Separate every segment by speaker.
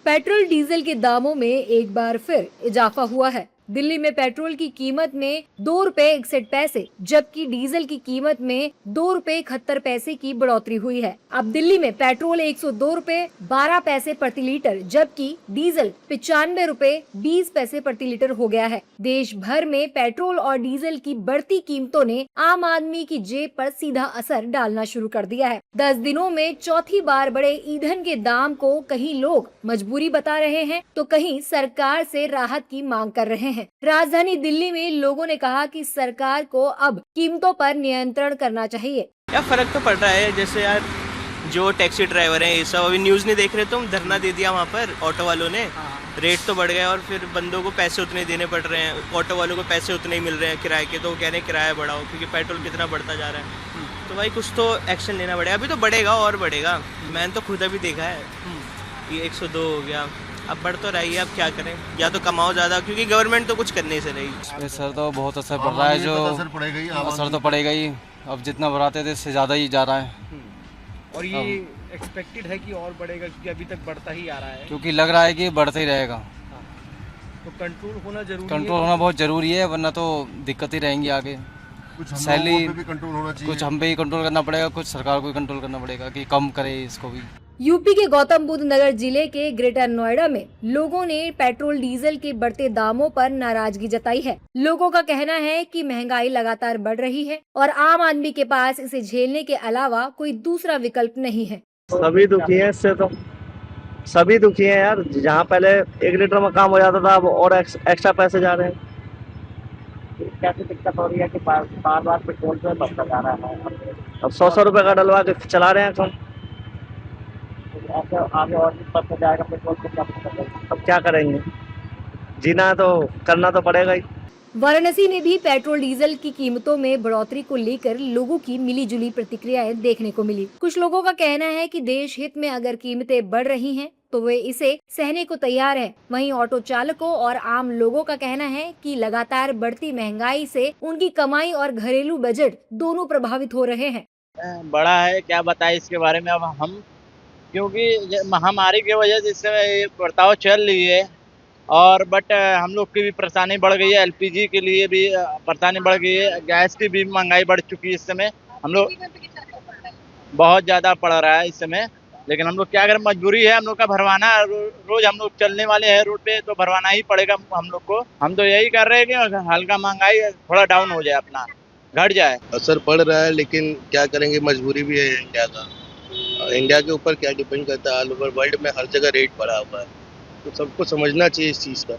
Speaker 1: Petrol diesel के दामों में एक बार फिर इजाफा हुआ है। दिल्ली में पेट्रोल की कीमत में 2 रुपए 61 पैसे जबकि डीजल की कीमत में 2 रुपए 71 पैसे की बढ़ोतरी हुई है। अब दिल्ली में पेट्रोल 102 रुपए 12 पैसे प्रति लीटर जबकि डीजल 95 रुपए 20 पैसे प्रति लीटर हो गया है। देश भर में पेट्रोल और डीजल की बढ़ती कीमतों ने आम आदमी की जेब पर सीधा असर डालना शुरू कर दिया है। 10 दिनों में चौथी बार बढ़े ईंधन के दाम को कहीं लोग मजबूरी बता रहे हैं तो कहीं सरकार से राहत की मांग कर रहे हैं। राजधानी दिल्ली में लोगों ने कहा कि सरकार को अब कीमतों पर नियंत्रण करना चाहिए।
Speaker 2: क्या फर्क तो पड़ रहा है, जैसे यार जो टैक्सी ड्राइवर हैं ये सब अभी न्यूज़ नहीं देख रहे, तुम धरना दे दिया वहाँ पर ऑटो वालों ने, रेट तो बढ़ गया और फिर बंदों को पैसे उतने देने पड़ रहे हैं, ऑटो वालों को पैसे उतने ही मिल रहे हैं किराए के, तो वो कह रहे हैं किराया बढ़ाओ क्योंकि पेट्रोल कितना बढ़ता जा रहा है। तो भाई कुछ तो एक्शन लेना पड़ेगा, अभी तो बढ़ेगा और बढ़ेगा। मैंने तो खुद अभी देखा है कि 102 हो गया, अब बढ़ तो रही है, अब क्या करें, या तो कमाओ ज़्यादा क्योंकि गवर्नमेंट तो कुछ करने से रही।
Speaker 3: सर तो बहुत असर पड़ रहा है, जो असर तो पड़ेगा ही। अब जितना बढ़ाते थे इससे ज़्यादा ही जा रहा है
Speaker 4: और ये एक्सपेक्टेड है कि और बढ़ेगा क्योंकि अभी तक बढ़ता ही आ रहा है,
Speaker 3: क्योंकि लग रहा है कि बढ़ता ही रहेगा।
Speaker 4: तो कंट्रोल होना जरूरी
Speaker 3: कंट्रोल
Speaker 4: है।
Speaker 3: होना बहुत ज़रूरी है, वरना तो दिक्कत ही रहेंगी आगे। सैलरी
Speaker 5: कंट्रोल होना चाहिए,
Speaker 3: कुछ हम पे ही कंट्रोल करना पड़ेगा, कुछ सरकार को ही कंट्रोल करना पड़ेगा कि कम करे इसको भी।
Speaker 1: यूपी के गौतम बुद्ध नगर जिले के ग्रेटर नोएडा में लोगों ने पेट्रोल डीजल के बढ़ते दामों पर नाराजगी जताई है। लोगों का कहना है कि महंगाई लगातार बढ़ रही है और आम आदमी के पास इसे झेलने के अलावा कोई दूसरा विकल्प नहीं है।
Speaker 6: सभी दुखी हैं इससे, तो सभी दुखी हैं यार। जहाँ पहले 1 लीटर में काम हो जाता था अब और एक्स्ट्रा पैसे जा रहे हैं। कैसे दिक्कत हो रही है कि बार बार पेट्रोल पे बढ़ता जा रहा है। अब 100 रुपए का डलवा के चला रहे हैं हम। आगे और भी बढ़ता जाएगा पेट्रोल पे, अब क्या करेंगे? जीना है तो करना तो पड़ेगा ही।
Speaker 1: वाराणसी में भी पेट्रोल डीजल की कीमतों में बढ़ोतरी को लेकर लोगों की मिलीजुली प्रतिक्रियाएं देखने को मिली। कुछ लोगों का कहना है कि देश हित में अगर कीमतें बढ़ रही हैं तो वे इसे सहने को तैयार हैं। वहीं ऑटो चालकों और आम लोगों का कहना है कि लगातार बढ़ती महंगाई से उनकी कमाई और घरेलू बजट दोनों प्रभावित हो रहे हैं।
Speaker 7: बड़ा है, क्या बताएं इसके बारे में अब हम, क्योंकि ये महामारी की वजह से इससे बर्ताव चल रही है और बट हम लोग की भी परेशानी बढ़ गई है। एलपीजी के लिए भी परेशानी बढ़ गई है, गैस की भी महंगाई बढ़ चुकी है। इस समय हम लोग बहुत ज़्यादा पड़ रहा है इस समय, लेकिन हम लोग क्या करें, मजबूरी है हम लोग का भरवाना। रोज हम लोग चलने वाले हैं रोड पे, तो भरवाना ही पड़ेगा हम लोग को। हम तो यही कर रहे हैं कि हल्का महंगाई थोड़ा डाउन हो जाए, अपना घट जाए।
Speaker 5: असर पड़ रहा है लेकिन क्या करेंगे, मजबूरी भी है इंडिया का। इंडिया के ऊपर क्या डिपेंड करता है, ऑल ओवर वर्ल्ड में हर जगह रेट बढ़ा हुआ है, तो सबको समझना चाहिए इस चीज़ का।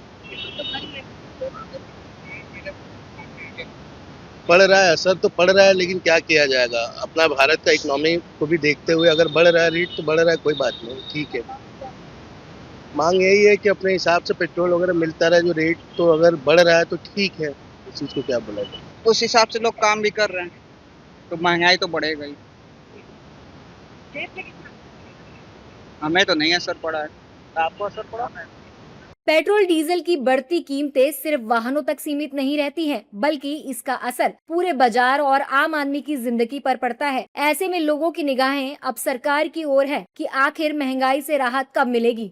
Speaker 5: पड़ रहा है, असर तो पड़ रहा है, लेकिन क्या किया जाएगा। अपना भारत का इकोनॉमी को भी देखते हुए अगर बढ़ रहा है रेट तो बढ़ रहा है, कोई बात नहीं, ठीक है। मांग यही है कि अपने हिसाब से पेट्रोल वगैरह मिलता रहे, जो रेट तो अगर बढ़ रहा है तो ठीक है, इस चीज़ को क्या बोला जाए।
Speaker 8: उस हिसाब से लोग काम भी कर रहे हैं तो महंगाई तो बढ़ेगा ही। हमें तो नहीं असर पड़ा है, आपको असर पड़ा है?
Speaker 1: पेट्रोल डीजल की बढ़ती कीमतें सिर्फ वाहनों तक सीमित नहीं रहती हैं, बल्कि इसका असर पूरे बाजार और आम आदमी की जिंदगी पर पड़ता है। ऐसे में लोगों की निगाहें अब सरकार की ओर है कि आखिर महंगाई से राहत कब मिलेगी।